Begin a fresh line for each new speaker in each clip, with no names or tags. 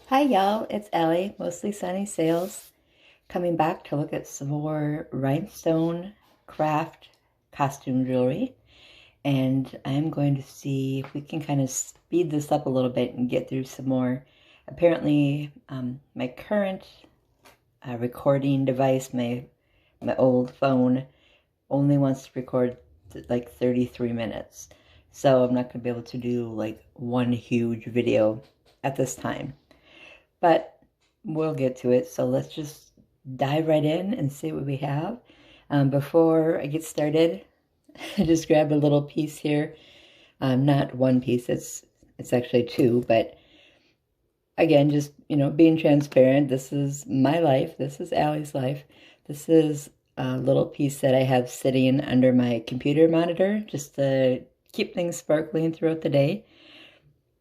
Hi y'all, it's Aly MostlySunnySales coming back to look at some more rhinestone craft costume jewelry, and I'm going to see if we can kind of speed this up a little bit and get through some more. Apparently my current recording device, my old phone, only wants to record like 33 minutes, so I'm not going to be able to do like one huge video at this time. But we'll get to it. So let's just dive right in and see what we have. Before I get started, I just grabbed a little piece here. Not one piece, it's actually two, but again, just, being transparent. This is my life. This is Aly's life. This is a little piece that I have sitting under my computer monitor just to keep things sparkling throughout the day.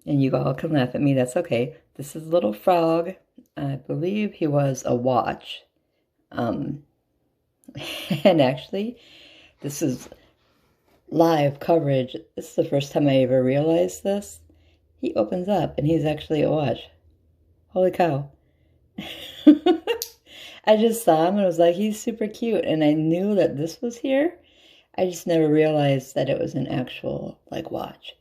And you all can laugh at me, that's okay. This is a little frog. I believe he was a watch. And actually, this is live coverage. This is the first time I ever realized this. He opens up and he's actually a watch. Holy cow. I just saw him and I was like, he's super cute. And I knew that this was here. I just never realized that it was an actual, watch.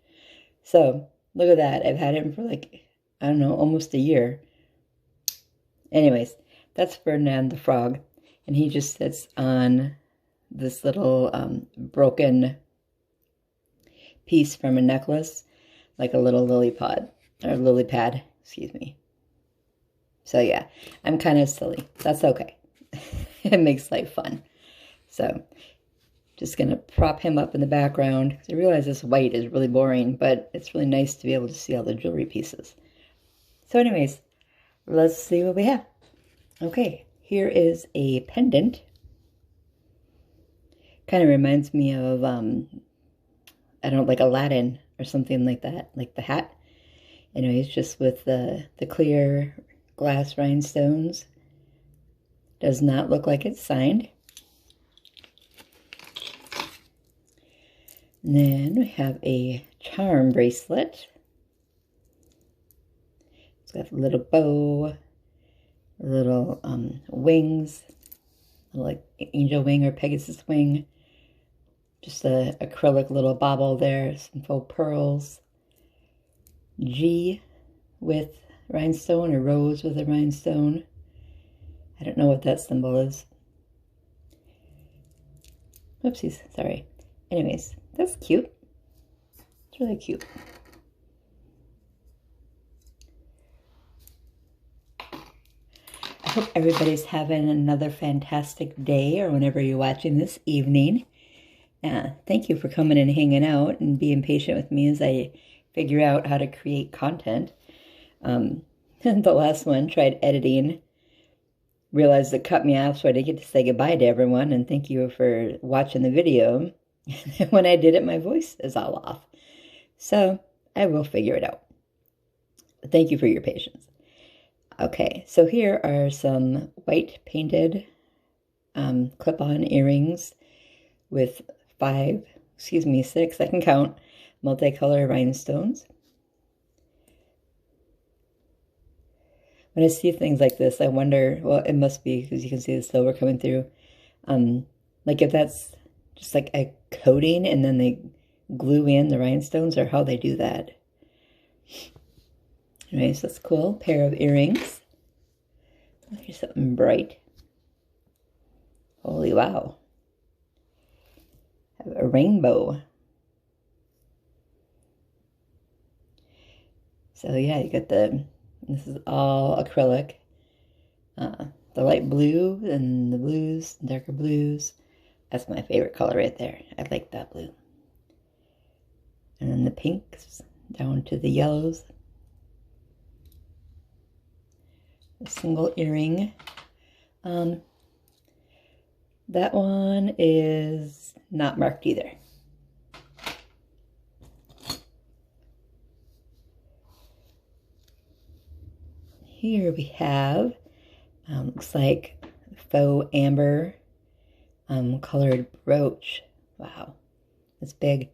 So, look at that. I've had him for I don't know, almost a year. Anyways, that's Ferdinand the frog. And he just sits on this little broken piece from a necklace, like a little lily pad, excuse me. So yeah, I'm kind of silly. That's okay. It makes life fun. So just going to prop him up in the background, because I realize this white is really boring, but it's really nice to be able to see all the jewelry pieces. So anyways, let's see what we have. Okay, here is a pendant. Kind of reminds me of, I don't know, like Aladdin or something like that, like the hat. Anyways, just with the clear glass rhinestones. Does not look like it's signed. And then we have a charm bracelet. It's got a little bow, little wings, like angel wing or Pegasus wing. Just a acrylic little bauble there, some faux pearls. G with rhinestone, or rose with a rhinestone. I don't know what that symbol is. Whoopsies, sorry. Anyways, that's cute. It's really cute. I hope everybody's having another fantastic day, or whenever you're watching this evening. Thank you for coming and hanging out and being patient with me as I figure out how to create content. The last one, tried editing, realized it cut me off, so I didn't get to say goodbye to everyone and thank you for watching the video. When I did it, my voice is all off. So I will figure it out. Thank you for your patience. Okay, so here are some white painted clip-on earrings with 6, I can count, multicolor rhinestones. When I see things like this, I wonder, well, it must be because you can see the silver coming through. Like if that's just like a coating and then they glue in the rhinestones, or how they do that. Anyway, so that's cool. Pair of earrings. Here's something bright. Holy wow. Have a rainbow. So yeah, you got this is all acrylic. The light blue and the blues, darker blues. That's my favorite color right there. I like that blue. And then the pinks down to the yellows. A single earring. That one is not marked either. Here we have, looks like faux amber colored brooch. Wow, it's big.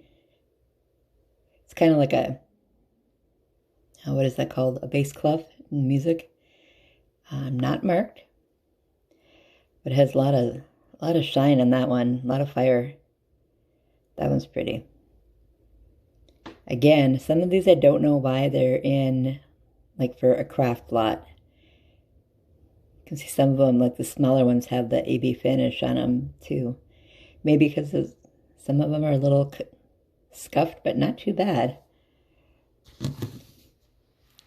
It's kind of like a, what is that called? A bass clef in music. Not marked, but it has a lot of shine on that one, a lot of fire. That one's pretty. Again, some of these I don't know why they're in, like for a craft lot. You can see some of them, like the smaller ones, have the AB finish on them too. Maybe because some of them are a little scuffed, but not too bad.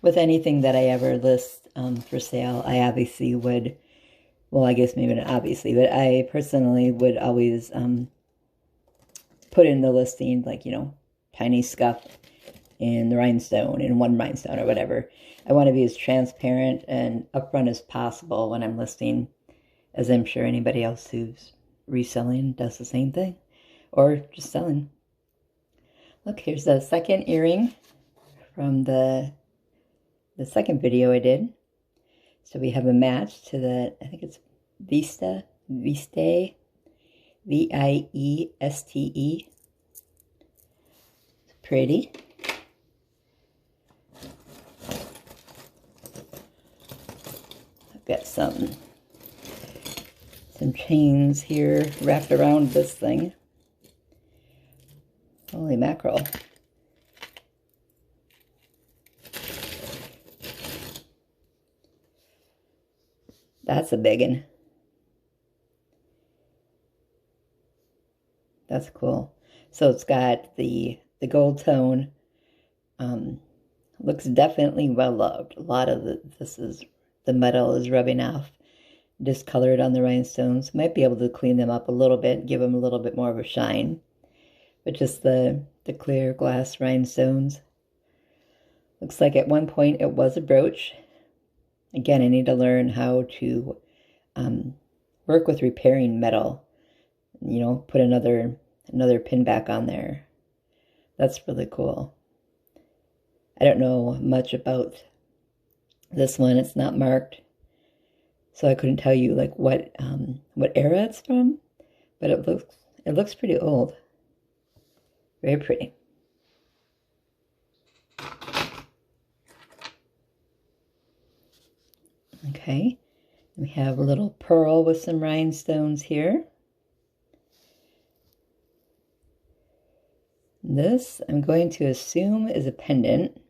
With anything that I ever list for sale, I obviously would, well, I guess maybe not obviously, but I personally would always put in the listing, like, you know, tiny scuff in the rhinestone, in one rhinestone or whatever. I want to be as transparent and upfront as possible when I'm listing, as I'm sure anybody else who's reselling does the same thing, or just selling. Look, here's the second earring from the second video I did. So we have a match to the, I think it's Viste, V-I-E-S-T-E. It's pretty. I've got some chains here wrapped around this thing. Holy mackerel. That's a big one. That's cool. So it's got the gold tone. Looks definitely well loved. A lot of the metal is rubbing off, discolored on the rhinestones. Might be able to clean them up a little bit, give them a little bit more of a shine. But just the clear glass rhinestones. Looks like at one point it was a brooch. Again, I need to learn how to work with repairing metal. You know, put another pin back on there. That's really cool. I don't know much about this one. It's not marked, so I couldn't tell you like what era it's from. But it looks pretty old. Very pretty. Okay, we have a little pearl with some rhinestones here. This, I'm going to assume, is a pendant.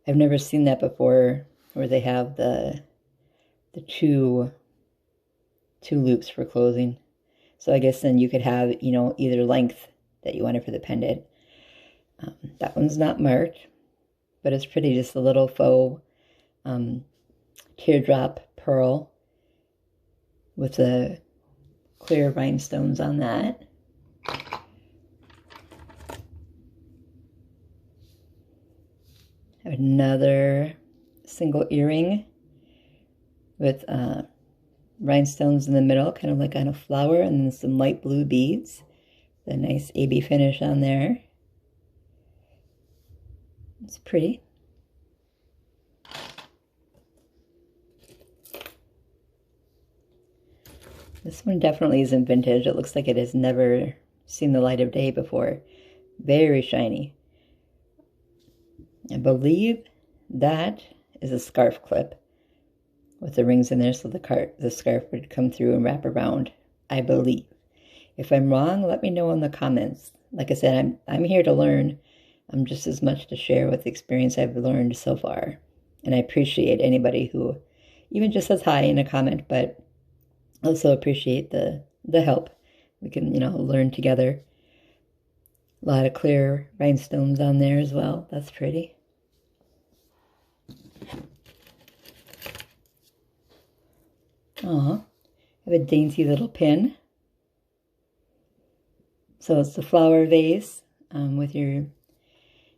I've never seen that before, where they have the two loops for closing. So I guess then you could have, you know, either length that you wanted for the pendant. That one's not marked, but it's pretty. Just a little faux teardrop pearl with the clear rhinestones on that. Have another single earring with rhinestones in the middle, kind of like on a flower, and then some light blue beads. The nice AB finish on there. It's pretty. This one definitely isn't vintage. It looks like it has never seen the light of day before. Very shiny. I believe that is a scarf clip with the rings in there, so the scarf would come through and wrap around, I believe. If I'm wrong, let me know in the comments. Like I said, I'm here to learn. I'm just as much to share with the experience I've learned so far. And I appreciate anybody who even just says hi in a comment, but also appreciate the help. We can, you know, learn together. A lot of clear rhinestones on there as well. That's pretty. I have a dainty little pin. So it's the flower vase with your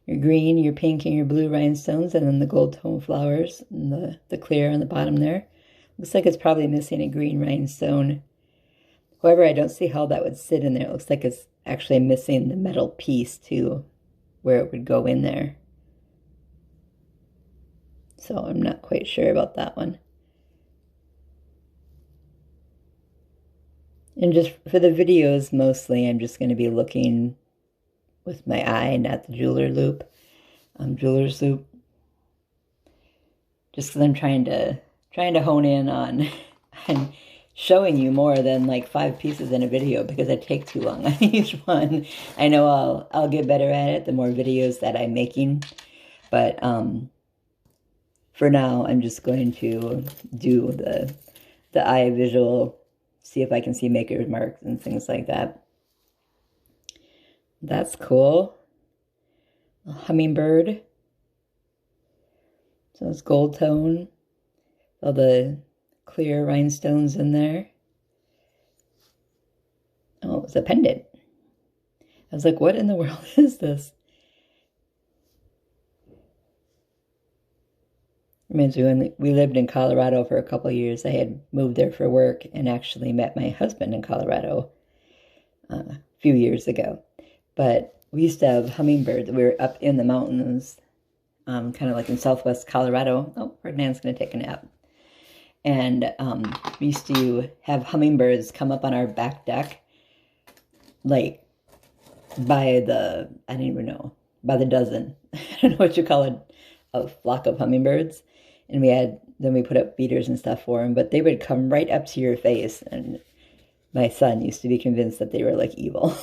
green, your pink, and your blue rhinestones, and then the gold tone flowers and the clear on the bottom there. Looks like it's probably missing a green rhinestone. However, I don't see how that would sit in there. It looks like it's actually missing the metal piece too, where it would go in there. So I'm not quite sure about that one. And just for the videos, mostly I'm just going to be looking with my eye, not the jeweler loop. jeweler's loop. Just because I'm trying to hone in on and showing you more than like 5 pieces in a video because I take too long on each one. I know I'll get better at it the more videos that I'm making, but for now I'm just going to do the eye visual, see if I can see maker's marks and things like that. That's cool. A hummingbird. So it's gold tone. All the clear rhinestones in there. Oh, it's a pendant. I was like, what in the world is this? Reminds me when we lived in Colorado for a couple of years. I had moved there for work and actually met my husband in Colorado a few years ago. But we used to have hummingbirds. We were up in the mountains, kind of like in southwest Colorado. Oh, Ferdinand's going to take a nap. And we used to have hummingbirds come up on our back deck, like by the, I don't even know, by the dozen. I don't know what you call it, a flock of hummingbirds. And then we put up feeders and stuff for them, but they would come right up to your face. And my son used to be convinced that they were like evil.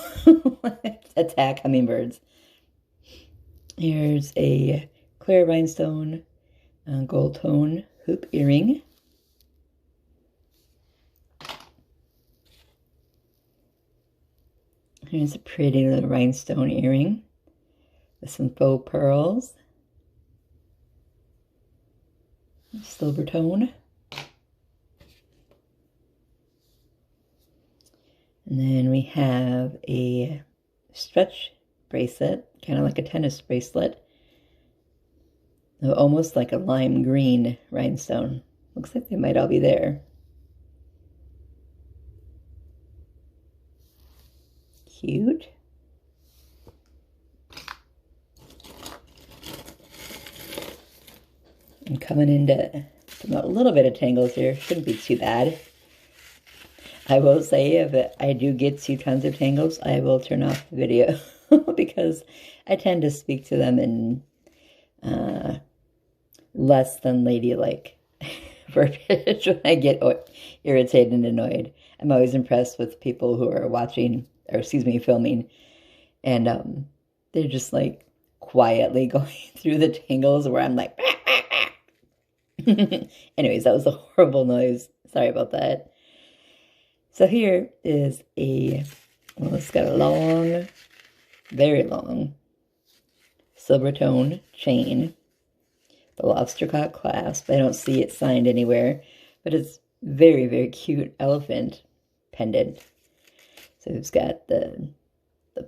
Attack hummingbirds. Here's a clear rhinestone gold tone hoop earring. Here's a pretty little rhinestone earring with some faux pearls. Silver tone. And then we have a stretch bracelet, kind of like a tennis bracelet. Almost like a lime green rhinestone. Looks like they might all be there. Cute. I'm coming into a little bit of tangles here. Shouldn't be too bad. I will say if I do get 2 tons of tangles, I will turn off the video because I tend to speak to them in less than ladylike verbiage when I get irritated and annoyed. I'm always impressed with people who are watching, or excuse me, filming, and they're just like quietly going through the tangles where I'm like, anyways, that was a horrible noise. Sorry about that. So here is well, it's got a long, very long silver tone chain. The lobster cut clasp. I don't see it signed anywhere, but it's very, very cute elephant pendant. So it's got the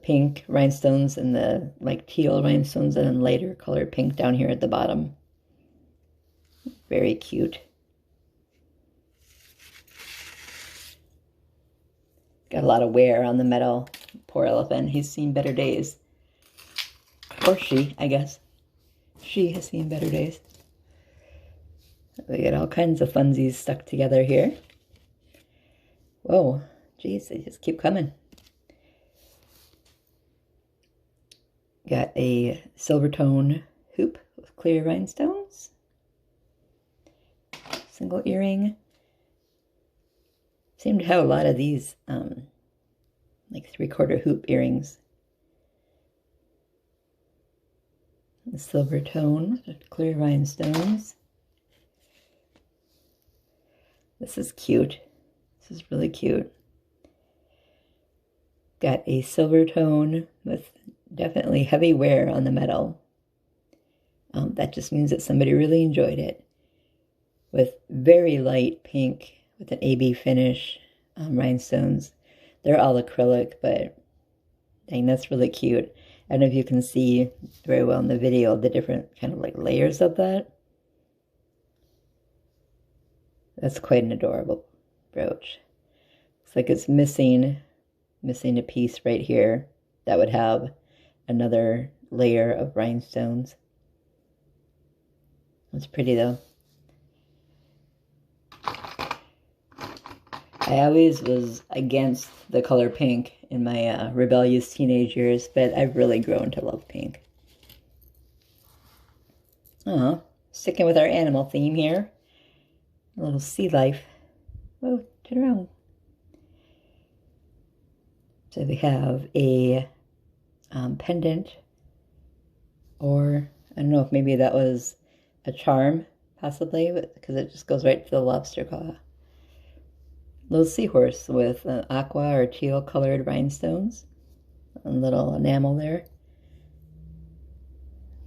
pink rhinestones and the like teal rhinestones and then lighter colored pink down here at the bottom. Very cute. Got a lot of wear on the metal. Poor elephant. He's seen better days. Or she, I guess. She has seen better days. We got all kinds of funsies stuck together here. Whoa. Geez, they just keep coming. Got a silver tone hoop with clear rhinestones. Single earring. Seem to have a lot of these like 3/4 hoop earrings. The silver tone with clear rhinestones. This is cute. This is really cute. Got a silver tone with definitely heavy wear on the metal. That just means that somebody really enjoyed it. With very light pink with an AB finish rhinestones. They're all acrylic, but dang, that's really cute. I don't know if you can see very well in the video the different kind of like layers of that. That's quite an adorable brooch. Looks like it's missing a piece right here that would have another layer of rhinestones. It's pretty though. I always was against the color pink in my rebellious teenage years, but I've really grown to love pink. Sticking with our animal theme here. A little sea life. Oh, turn around. So we have a pendant, or I don't know if maybe that was a charm, possibly, because it just goes right to the lobster claw. Little seahorse with aqua or teal colored rhinestones. A little enamel there.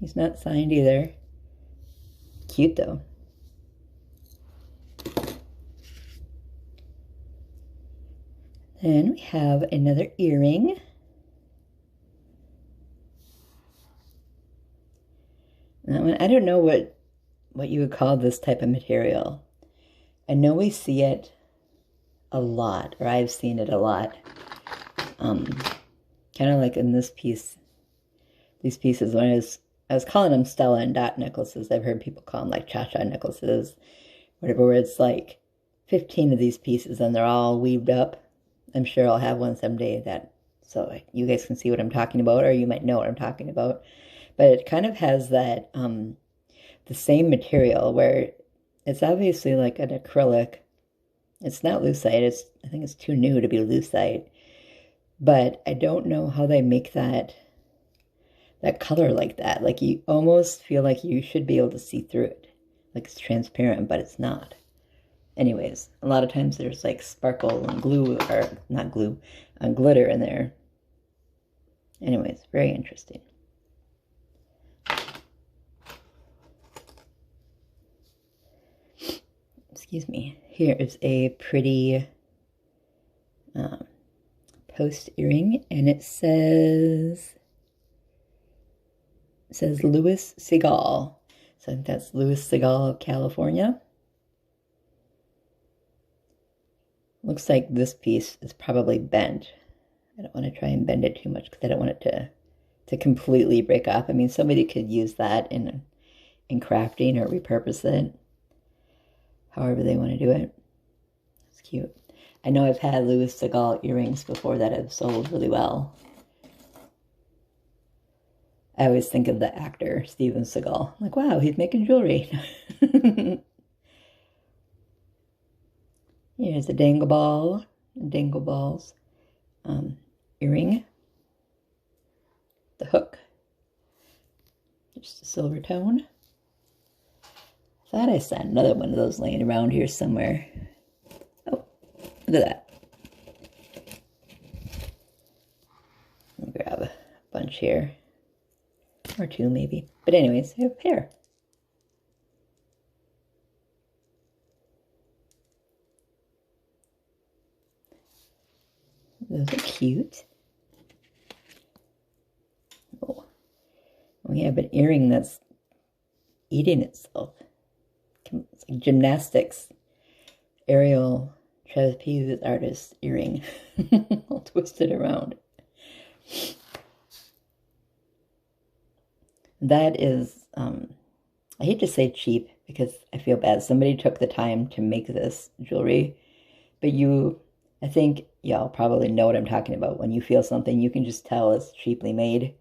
He's not signed either. Cute though. Then we have another earring. That one, I don't know what you would call this type of material. I know we see it a lot, or I've seen it a lot. Kind of like in this piece, these pieces, when I was calling them Stella and Dot necklaces. I've heard people call them like cha-cha necklaces, whatever, where it's like 15 of these pieces and they're all weaved up. I'm sure I'll have one someday so you guys can see what I'm talking about, or you might know what I'm talking about. But it kind of has that, the same material where it's obviously like an acrylic. It's not lucite. I think it's too new to be lucite. But I don't know how they make that color like that. Like you almost feel like you should be able to see through it. Like it's transparent, but it's not. Anyways, a lot of times there's like sparkle and glue, or not glue, glitter in there. Anyways, very interesting. Excuse me. Here is a pretty post earring, and it says Louis Segal. So I think that's Louis Segal of California. Looks like this piece is probably bent. I don't want to try and bend it too much because I don't want it to completely break off. I mean, somebody could use that in crafting or repurpose it however they want to do it. It's cute. I know I've had Louis Segal earrings before that have sold really well. I always think of the actor, Steven Seagal. I'm like, wow, he's making jewelry. Here's a dangle balls earring. The hook, just a silver tone. Thought I saw another one of those laying around here somewhere. Oh, look at that. I'll grab a bunch here. Or two maybe. But anyways, I have a pair. Those are cute. Oh, we have an earring that's eating itself. It's like gymnastics. Aerial trapeze artist earring. All twisted around. That is, I hate to say cheap because I feel bad. Somebody took the time to make this jewelry, but I think y'all probably know what I'm talking about. When you feel something, you can just tell it's cheaply made.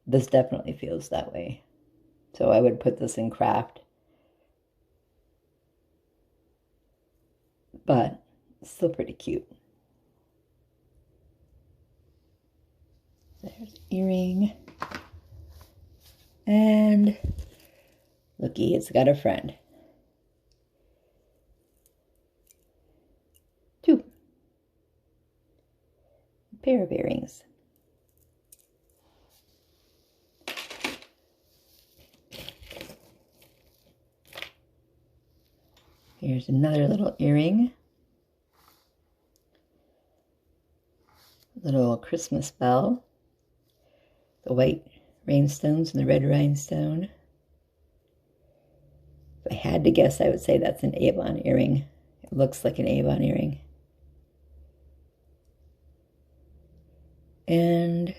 This definitely feels that way. So I would put this in craft. But it's still pretty cute. There's the earring. And looky, it's got a friend. Two. A pair of earrings. Here's another little earring. Little Christmas bell. The white rhinestones and the red rhinestone. If I had to guess, I would say that's an Avon earring. It looks like an Avon earring. And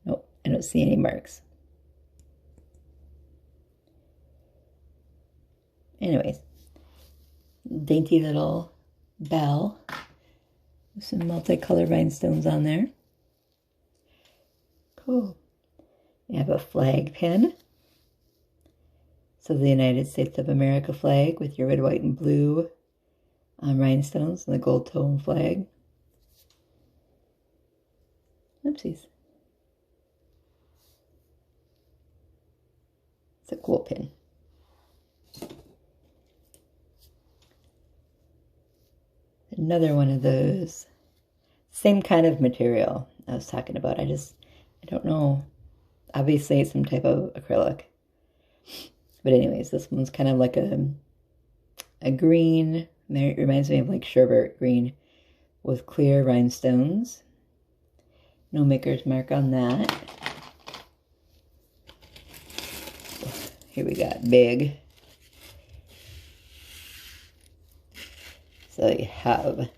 nope, I don't see any marks. Anyways, dainty little bell with some multicolored rhinestones on there. Cool. We have a flag pin. So the United States of America flag with your red, white, and blue rhinestones and the gold tone flag. Oopsies. It's a cool pin. Another one of those. Same kind of material I was talking about. I don't know. Obviously it's some type of acrylic. But anyways, this one's kind of like a green. It reminds me of like sherbet green with clear rhinestones. No maker's mark on that. Here we got big. So you have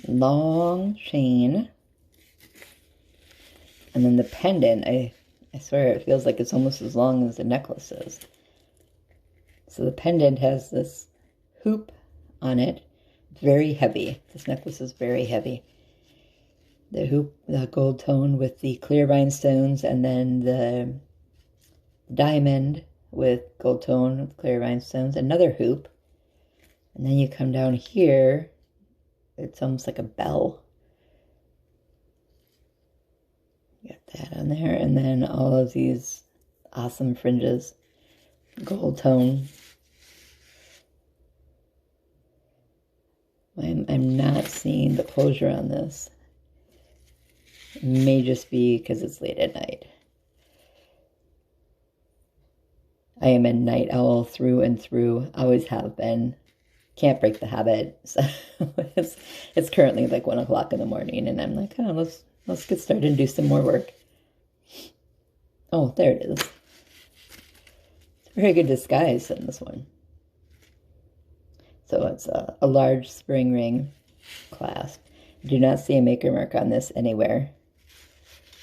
long chain. And then the pendant, I swear it feels like it's almost as long as the necklace is. So the pendant has this hoop on it. It's very heavy. This necklace is very heavy. The hoop, the gold tone with the clear rhinestones, and then the diamond with gold tone with clear rhinestones, another hoop. And then you come down here, it's almost like a bell. Got that on there, and then all of these awesome fringes, gold tone. I'm not seeing the closure on this. It may just be because it's late at night. I am a night owl through and through. Always have been. Can't break the habit. So it's currently like 1 o'clock in the morning, and I'm like, oh, let's get started and do some more work. Oh, there it is. It's a very good disguise in this one. So it's a large spring ring clasp. I do not see a maker mark on this anywhere.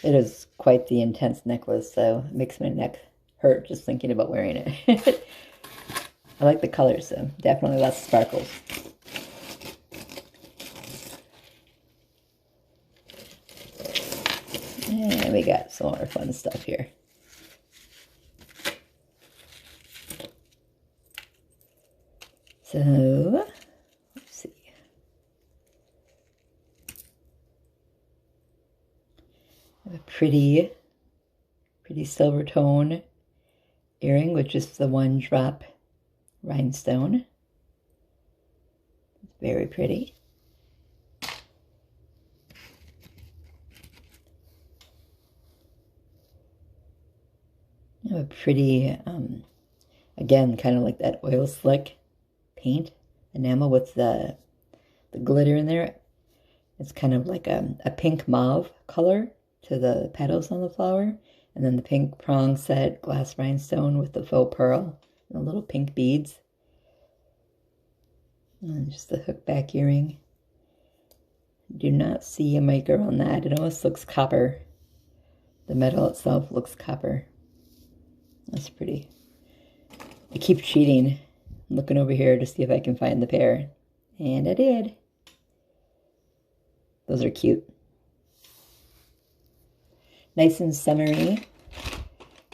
It is quite the intense necklace, so it makes my neck hurt just thinking about wearing it. I like the colors, though. Definitely lots of sparkles. And we got some more fun stuff here. So, let's see. A pretty silver tone earring with just the one drop rhinestone. It's very pretty. A pretty, again, kind of like that oil slick paint enamel with the glitter in there. It's kind of like a pink mauve color to the petals on the flower. And then the pink prong set glass rhinestone with the faux pearl and the little pink beads. And just the hook back earring. Do not see a maker on that. It almost looks copper. The metal itself looks copper. That's pretty. I keep cheating. I'm looking over here to see if I can find the pair. And I did. Those are cute. Nice and summery.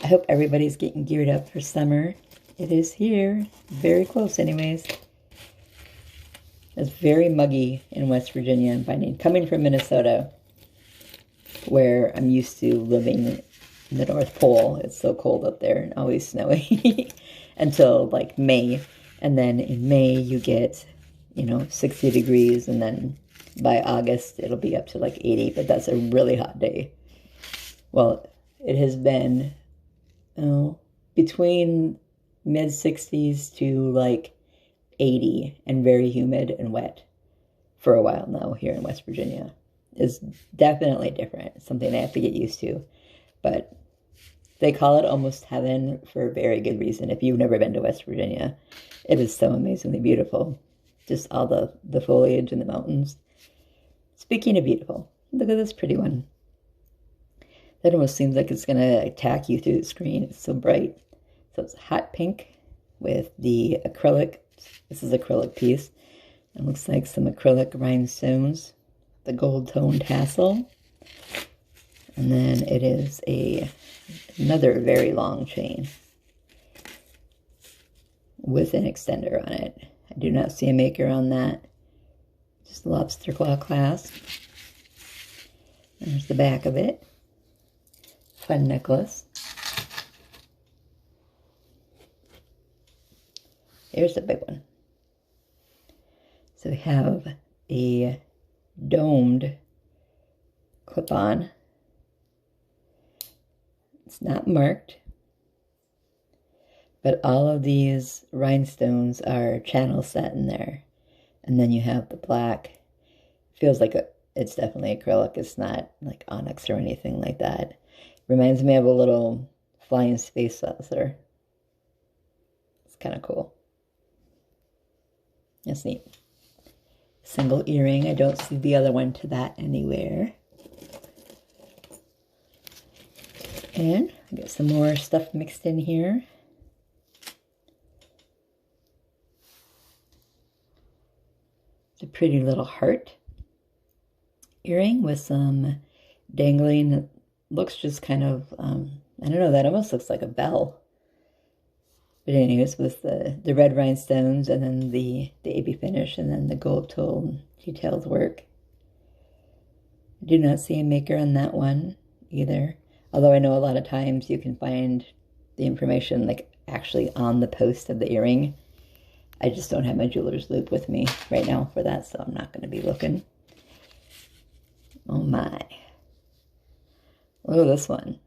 I hope everybody's getting geared up for summer. It is here. Very close anyways. It's very muggy in West Virginia, I'm finding. Coming from Minnesota, where I'm used to living in the North Pole. It's so cold up there and always snowy until like May. And then in May you get, 60 degrees, and then by August it'll be up to like 80, but that's a really hot day. Well, it has been between mid 60s to like 80 and very humid and wet for a while now here in West Virginia. It's definitely different. It's something I have to get used to. But they call it almost heaven for a very good reason. If you've never been to West Virginia, it is so amazingly beautiful. Just all the foliage in the mountains. Speaking of beautiful, look at this pretty one. That almost seems like it's going to attack you through the screen. It's so bright. So it's hot pink with the acrylic. This is acrylic piece. It looks like some acrylic rhinestones. The gold tone tassel. And then it is another very long chain. with an extender on it. I do not see a maker on that. Just lobster claw clasp. There's the back of it. Fun necklace. Here's the big one. So we have a domed clip-on. It's not marked, but all of these rhinestones are channel set in there. And then you have the black. Feels like it's definitely acrylic. It's not like onyx or anything like that. Reminds me of a little flying space saucer. It's kind of cool. That's neat. Single earring. I don't see the other one to that anywhere. And I got some more stuff mixed in here. It's a pretty little heart earring with some dangling. It looks just kind of, I don't know, that almost looks like a bell. But anyways, with the red rhinestones and then the AB finish and then the gold tool detailed work. I do not see a maker on that one either. Although I know a lot of times you can find the information like actually on the post of the earring. I just don't have my jeweler's loop with me right now for that, so I'm not going to be looking. Oh my. Look at this one.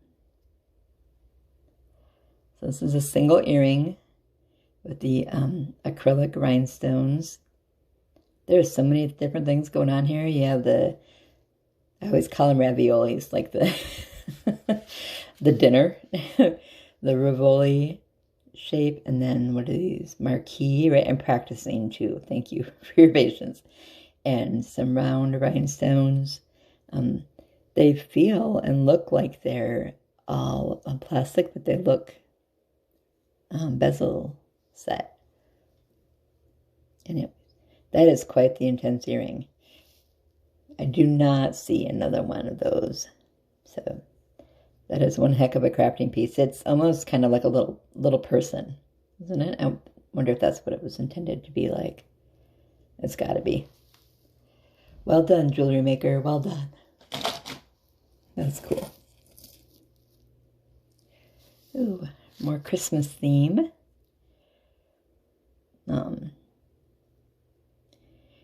So this is a single earring with the acrylic rhinestones. There's so many different things going on here. You have I always call them raviolis, like the the dinner, the Rivoli shape, and then what are these? Marquee, right? I'm practicing too. Thank you for your patience. And some round rhinestones. They feel and look like they're all plastic, but they look bezel set. And that is quite the intense earring. I do not see another one of those. So that is one heck of a crafting piece. It's almost kind of like a little person, isn't it? I wonder if that's what it was intended to be like. It's got to be. Well done, jewelry maker. Well done. That's cool. Ooh, more Christmas theme.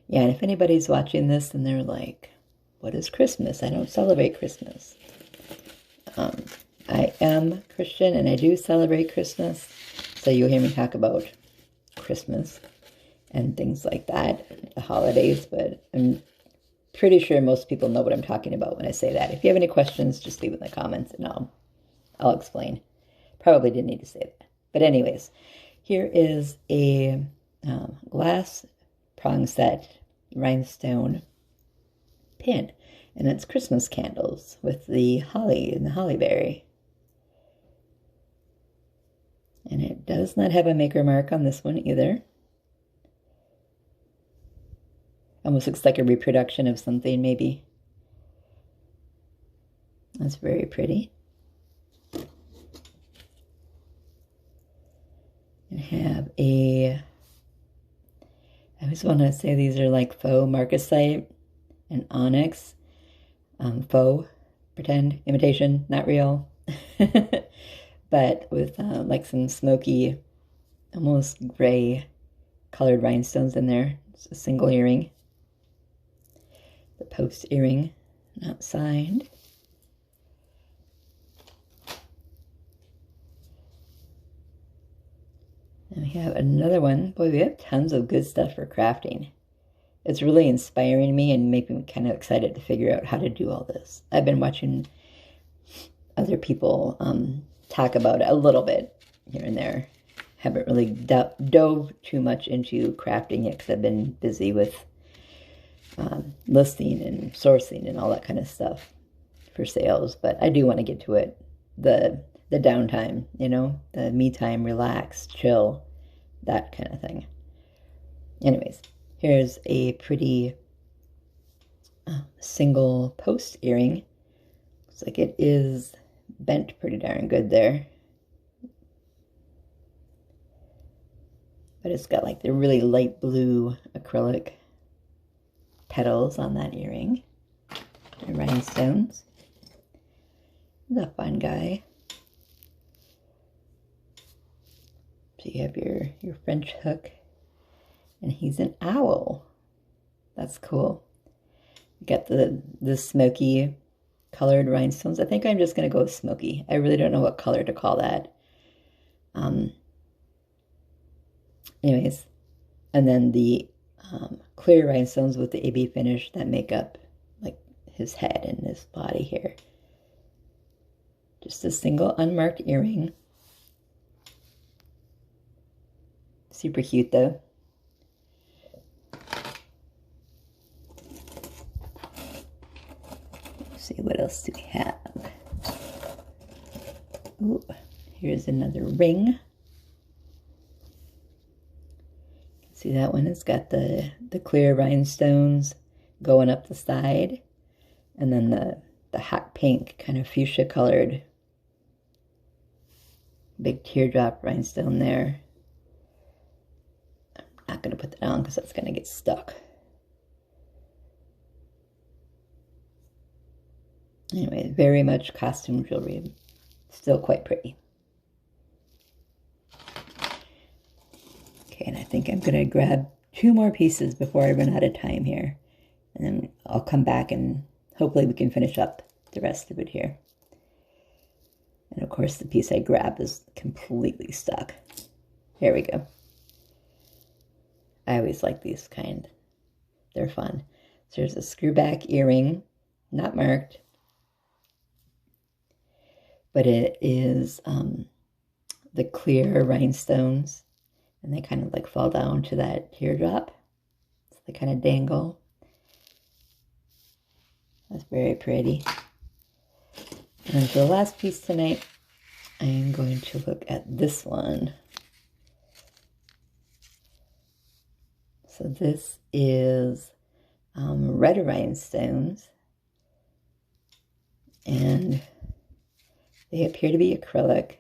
Yeah, and if anybody's watching this and they're like, what is Christmas? I don't celebrate Christmas. I am Christian and I do celebrate Christmas. So you'll hear me talk about Christmas and things like that, the holidays, but I'm pretty sure most people know what I'm talking about when I say that. If you have any questions, just leave it in the comments and I'll explain. Probably didn't need to say that. But anyways, here is a glass prong set rhinestone pin. And it's Christmas candles with the holly and the hollyberry. And it does not have a maker mark on this one either. Almost looks like a reproduction of something, maybe. That's very pretty. And have I always want to say these are like faux marcasite and onyx. Faux, pretend, imitation, not real. But with like some smoky, almost gray colored rhinestones in there. It's a single earring. The post earring, not signed. And we have another one. Boy, we have tons of good stuff for crafting. It's really inspiring me and making me kind of excited to figure out how to do all this. I've been watching other people talk about it a little bit here and there. Haven't really dove too much into crafting yet because I've been busy with listing and sourcing and all that kind of stuff for sales. But I do want to get to it. The downtime, you know, the me time, relax, chill, that kind of thing. Anyways. Here's a pretty single post earring. Looks like it is bent pretty darn good there. But it's got like the really light blue acrylic petals on that earring. And rhinestones. He's a fun guy. So you have your French hook. And he's an owl. That's cool. You got the smoky colored rhinestones. I think I'm just going to go with smoky. I really don't know what color to call that. Anyways, and then the clear rhinestones with the AB finish that make up like his head and his body here. Just a single unmarked earring. Super cute though. Let's see, what else do we have? Ooh, here's another ring. See that one? It's got the clear rhinestones going up the side, and then the hot pink, kind of fuchsia colored big teardrop rhinestone there. I'm not going to put that on because that's going to get stuck. Anyway, very much costume jewelry. Still quite pretty. Okay, and I think I'm going to grab 2 more pieces before I run out of time here. And then I'll come back and hopefully we can finish up the rest of it here. And of course the piece I grabbed is completely stuck. Here we go. I always like these kind. They're fun. So there's a screwback earring, not marked. But it is the clear rhinestones. And they kind of like fall down to that teardrop. So they kind of dangle. That's very pretty. And for the last piece tonight, I am going to look at this one. So this is red rhinestones. And they appear to be acrylic.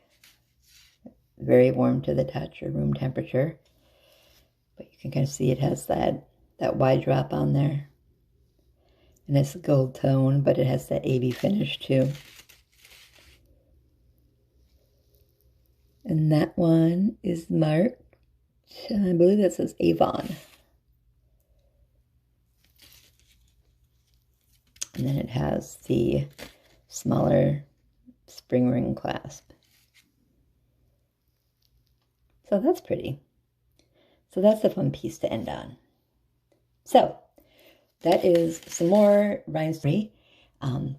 Very warm to the touch, or room temperature. But you can kind of see it has that wide drop on there. And it's a gold tone, but it has that AB finish too. And that one is marked, I believe that says Avon. And then it has the smaller spring ring clasp. So that's pretty. So that's a fun piece to end on. So that is some more rhinestone.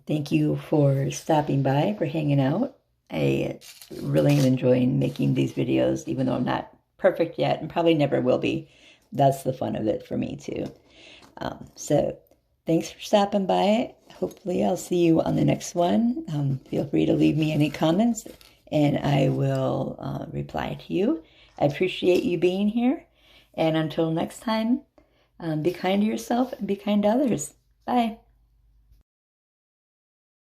Thank you for stopping by, for hanging out. I really am enjoying making these videos, even though I'm not perfect yet and probably never will be. That's the fun of it for me too. So thanks for stopping by. Hopefully I'll see you on the next one. Feel free to leave me any comments and I will reply to you. I appreciate you being here. And until next time, be kind to yourself and be kind to others. Bye.